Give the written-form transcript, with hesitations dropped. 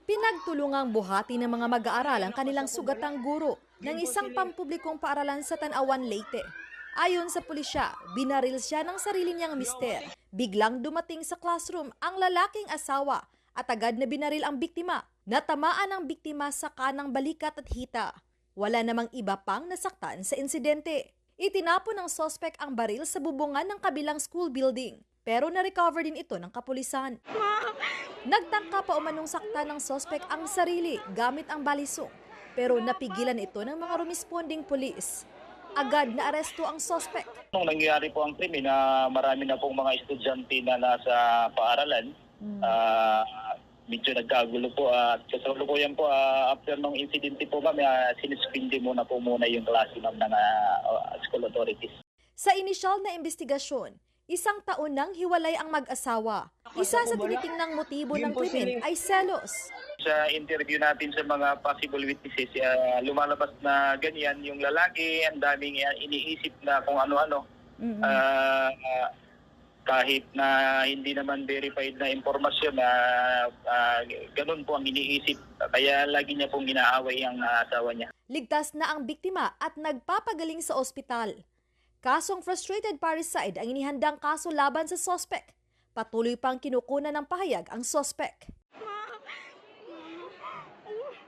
Pinagtulungang buhati ng mga mag-aaral ang kanilang sugatang guro ng isang pampublikong paaralan sa Tanawan, Leyte. Ayon sa pulisya, binaril siya ng sarili niyang mister. Biglang dumating sa classroom ang lalaking asawa at agad na binaril ang biktima. Natamaan ang biktima sa kanang balikat at hita. Wala namang iba pang nasaktan sa insidente. Itinapon ng sospek ang baril sa bubungan ng kabilang school building. Pero na-recover din ito ng kapulisan. Nagtangka pa umanong sakta ng sospek ang sarili gamit ang balisong. Pero napigilan ito ng mga rumisponding pulis. Agad na aresto ang sospek. Nung nangyari po ang krimen na marami na pong mga estudyante na nasa paaralan, medyo nagkagulo po at kasalukuyan po after ng insidente po kami, sinispindi muna yung klase ng school authorities. Sa inisyal na investigasyon, 1 taon nang hiwalay ang mag-asawa. Isa sa tinitingnang motibo ng krimen ay selos. Sa interview natin sa mga possible witnesses, lumalabas na ganyan yung lalaki, ang daming iniisip na kung ano-ano. Kahit na hindi naman verified na impormasyon na ganun po ang iniisip. Kaya lagi niya pong inaaway ang asawa niya. Ligtas na ang biktima at nagpapagaling sa ospital. Kasong frustrated parricide ang inihandang kaso laban sa sospek. Patuloy pang kinukunan ng pahayag ang sospek.